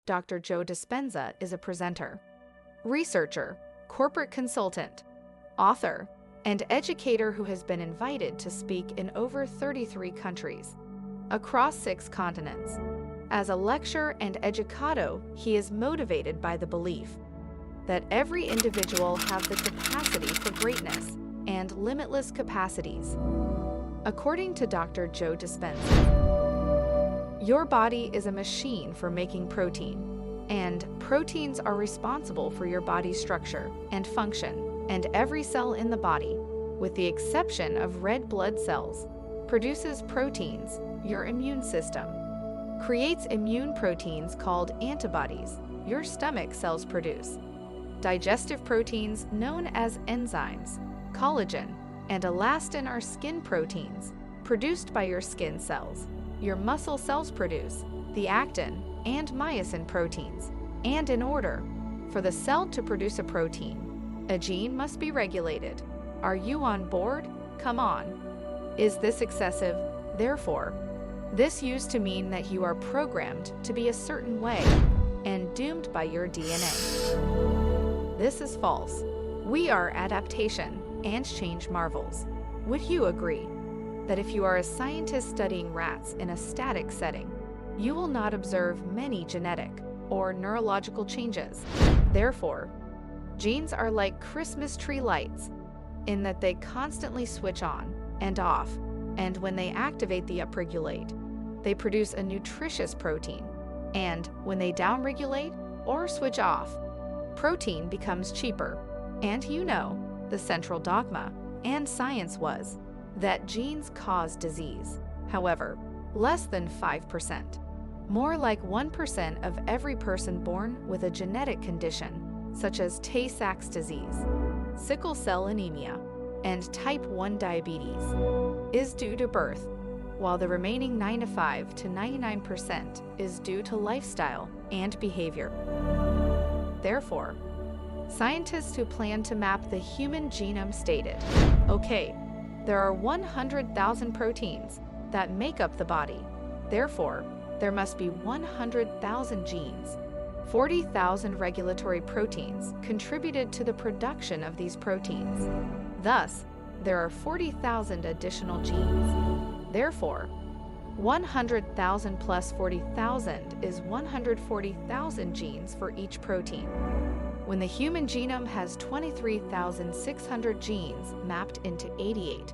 Dr. Joe Dispenza is a presenter, researcher, corporate consultant, author, and educator who has been invited to speak in over 33 countries, across 6 continents. As a lecturer and educator, he is motivated by the belief that every individual have the capacity for greatness and limitless capacities. According to Dr. Joe Dispenza, your body is a machine for making protein, and proteins are responsible for your body's structure and function, and every cell in the body, with the exception of red blood cells, produces proteins. Your immune system creates immune proteins called antibodies your stomach cells produce. Digestive proteins known as enzymes, collagen, and elastin are skin proteins produced by your skin cells. Your muscle cells produce the actin and myosin proteins. And in order for the cell to produce a protein, a gene must be regulated. Are you on board? Come on. Is this excessive? Therefore, this used to mean that you are programmed to be a certain way and doomed by your DNA. This is false. We are adaptation and change marvels. Would you agree that if you are a scientist studying rats in a static setting, you will not observe many genetic or neurological changes? Therefore, genes are like Christmas tree lights in that they constantly switch on and off, and when they activate the upregulate, they produce a nutritious protein, and when they downregulate or switch off, protein becomes cheaper. And you know, the central dogma and science was that genes cause disease. However, less than 5%. More like 1% of every person born with a genetic condition, such as Tay-Sachs disease, sickle cell anemia, and type 1 diabetes, is due to birth, while the remaining 95 to 99% is due to lifestyle and behavior. Therefore, scientists who plan to map the human genome stated, okay, there are 100,000 proteins that make up the body. Therefore, there must be 100,000 genes. 40,000 regulatory proteins contributed to the production of these proteins. Thus, there are 40,000 additional genes. Therefore, 100,000 plus 40,000 is 140,000 genes for each protein. When the human genome has 23,600 genes mapped into 88,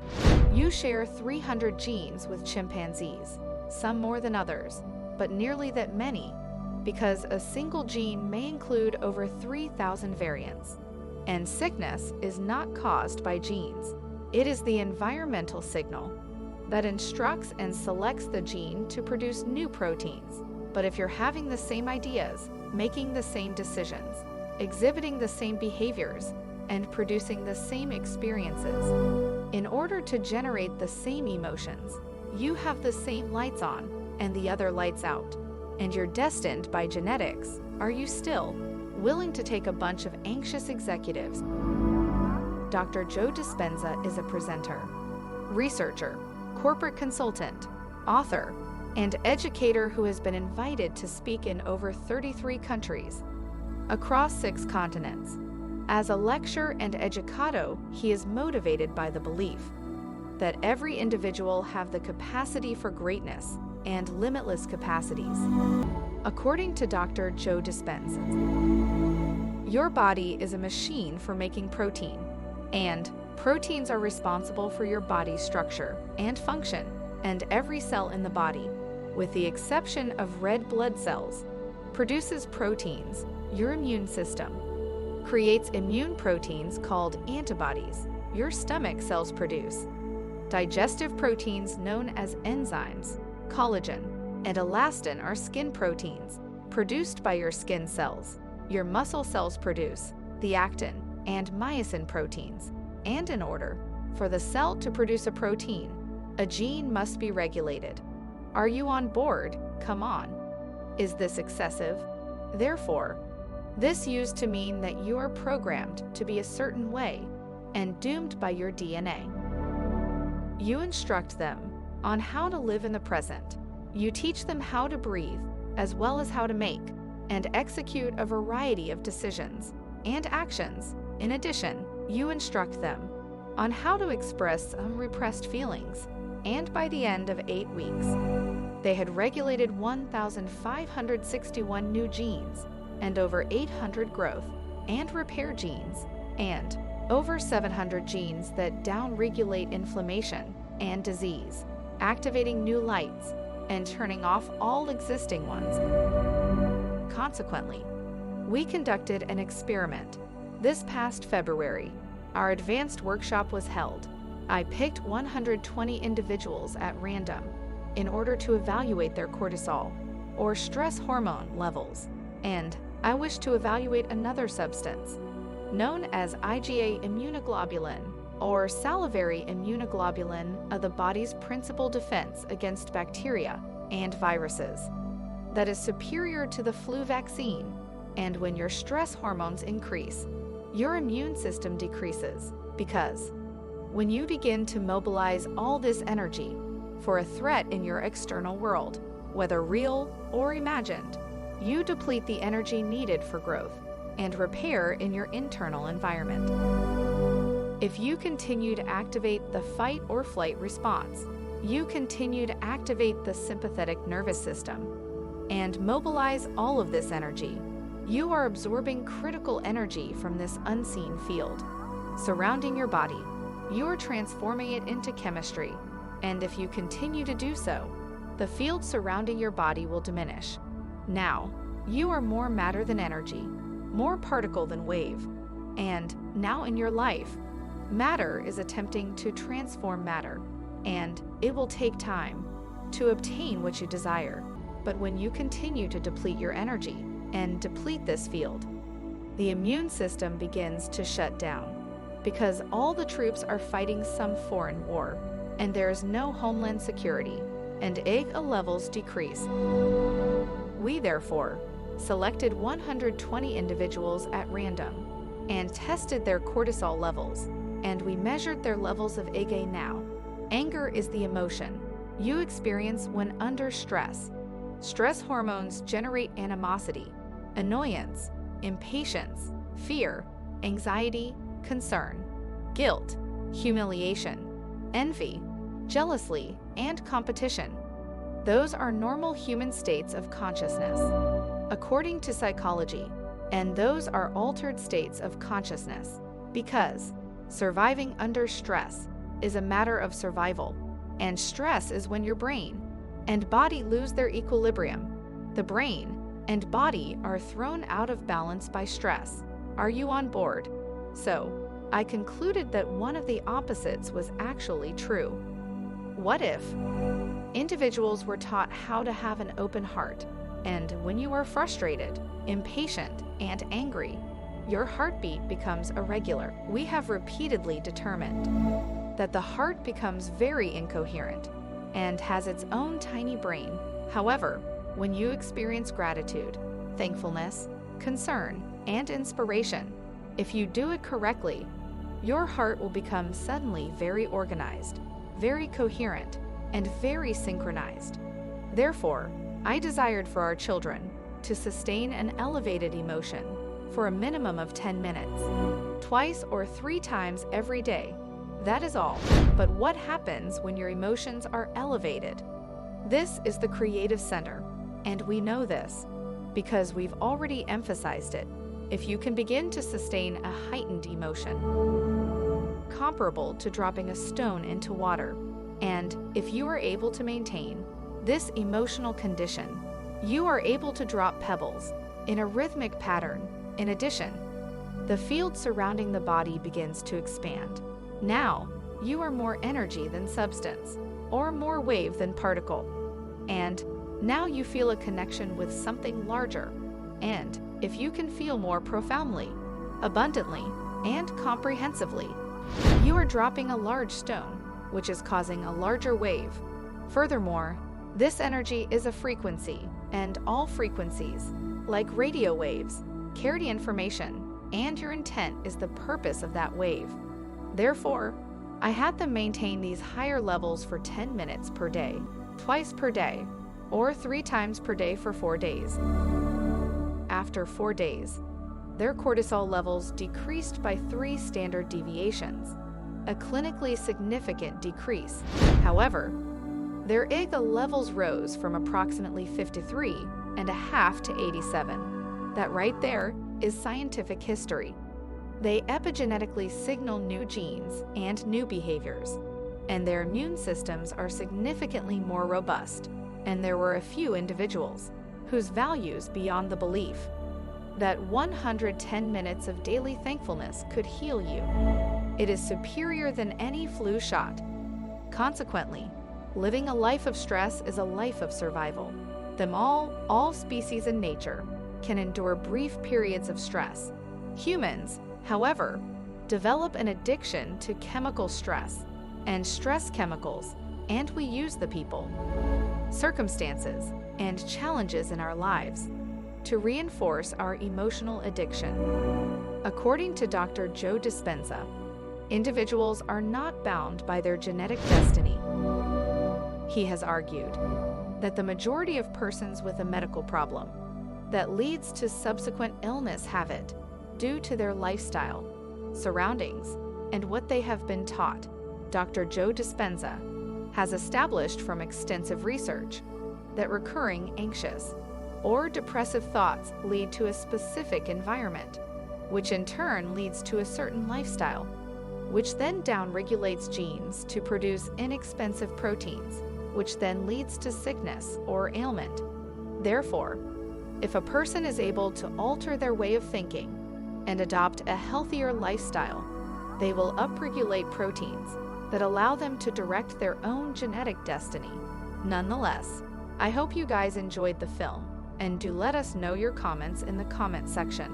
you share 300 genes with chimpanzees, some more than others, but nearly that many, because a single gene may include over 3,000 variants. And sickness is not caused by genes. It is the environmental signal that instructs and selects the gene to produce new proteins. But if you're having the same ideas, making the same decisions, exhibiting the same behaviors, and producing the same experiences, in order to generate the same emotions, you have the same lights on and the other lights out, and you're destined by genetics, are you still willing to take a bunch of anxious executives? Dr. Joe Dispenza is a presenter, researcher, corporate consultant, author, and educator who has been invited to speak in over 33 countries, across 6 continents. As a lecturer and educator, he is motivated by the belief that every individual have the capacity for greatness and limitless capacities. According to Dr. Joe Dispenza, your body is a machine for making protein, and proteins are responsible for your body's structure and function, and every cell in the body, with the exception of red blood cells, produces proteins. Your immune system creates immune proteins called antibodies your stomach cells produce. Digestive proteins known as enzymes, collagen, and elastin are skin proteins produced by your skin cells. Your muscle cells produce the actin and myosin proteins. And in order for the cell to produce a protein, a gene must be regulated. Are you on board? Come on. Is this excessive? Therefore, this used to mean that you are programmed to be a certain way and doomed by your DNA. You instruct them on how to live in the present. You teach them how to breathe, as well as how to make, and execute a variety of decisions and actions. In addition, you instruct them on how to express some repressed feelings, and by the end of 8 weeks, they had regulated 1,561 new genes and over 800 growth and repair genes and over 700 genes that downregulate inflammation and disease, activating new lights and turning off all existing ones. Consequently, we conducted an experiment. This past February, our advanced workshop was held. I picked 120 individuals at random in order to evaluate their cortisol or stress hormone levels, and I wish to evaluate another substance known as IgA immunoglobulin or salivary immunoglobulin, of the body's principal defense against bacteria and viruses, that is superior to the flu vaccine. And when your stress hormones increase, your immune system decreases, because when you begin to mobilize all this energy for a threat in your external world, whether real or imagined, you deplete the energy needed for growth and repair in your internal environment. If you continue to activate the fight or flight response, you continue to activate the sympathetic nervous system and mobilize all of this energy. You are absorbing critical energy from this unseen field surrounding your body. You are transforming it into chemistry, and if you continue to do so, the field surrounding your body will diminish. Now, you are more matter than energy, more particle than wave, and now in your life, matter is attempting to transform matter, and it will take time to obtain what you desire. But when you continue to deplete your energy and deplete this field, the immune system begins to shut down, because all the troops are fighting some foreign war, and there is no homeland security, and IgA levels decrease. We therefore selected 120 individuals at random and tested their cortisol levels, and we measured their levels of IgA now. Anger is the emotion you experience when under stress. Stress hormones generate animosity, annoyance, impatience, fear, anxiety, concern, guilt, humiliation, envy, jealousy, and competition. Those are normal human states of consciousness, according to psychology, and those are altered states of consciousness, because surviving under stress is a matter of survival, and stress is when your brain and body lose their equilibrium. The brain and body are thrown out of balance by stress. Are you on board? So, I concluded that one of the opposites was actually true. What if individuals were taught how to have an open heart, and when you are frustrated, impatient, and angry, your heartbeat becomes irregular? We have repeatedly determined that the heart becomes very incoherent and has its own tiny brain. However, when you experience gratitude, thankfulness, concern, and inspiration, if you do it correctly, your heart will become suddenly very organized, very coherent, and very synchronized. Therefore, I desired for our children to sustain an elevated emotion for a minimum of 10 minutes, twice or 3 times every day. That is all. But what happens when your emotions are elevated? This is the creative center, and we know this because we've already emphasized it. If you can begin to sustain a heightened emotion, comparable to dropping a stone into water, and if you are able to maintain this emotional condition, you are able to drop pebbles in a rhythmic pattern. In addition, the field surrounding the body begins to expand. Now, you are more energy than substance, or more wave than particle. And now you feel a connection with something larger. And if you can feel more profoundly, abundantly, and comprehensively, you are dropping a large stone, which is causing a larger wave. Furthermore, this energy is a frequency, and all frequencies, like radio waves, carry information, and your intent is the purpose of that wave. Therefore, I had them maintain these higher levels for 10 minutes per day, twice per day, or 3 times per day for 4 days. after 4 days. Their cortisol levels decreased by 3 standard deviations, a clinically significant decrease. However, their IGA levels rose from approximately 53.5 to 87. That right there is scientific history. They epigenetically signal new genes and new behaviors, and their immune systems are significantly more robust. And there were a few individuals whose values beyond the belief that 110 minutes of daily thankfulness could heal you. It is superior than any flu shot. Consequently, living a life of stress is a life of survival. All species in nature can endure brief periods of stress. Humans, however, develop an addiction to chemical stress and stress chemicals, and we use the people, circumstances, and challenges in our lives to reinforce our emotional addiction. According to Dr. Joe Dispenza, individuals are not bound by their genetic destiny. He has argued that the majority of persons with a medical problem that leads to subsequent illness have it due to their lifestyle, surroundings, and what they have been taught. Dr. Joe Dispenza has established from extensive research that recurring anxious or depressive thoughts lead to a specific environment, which in turn leads to a certain lifestyle, which then downregulates genes to produce inexpensive proteins, which then leads to sickness or ailment. Therefore, if a person is able to alter their way of thinking and adopt a healthier lifestyle, they will upregulate proteins that allow them to direct their own genetic destiny. Nonetheless, I hope you guys enjoyed the film, and do let us know your comments in the comment section.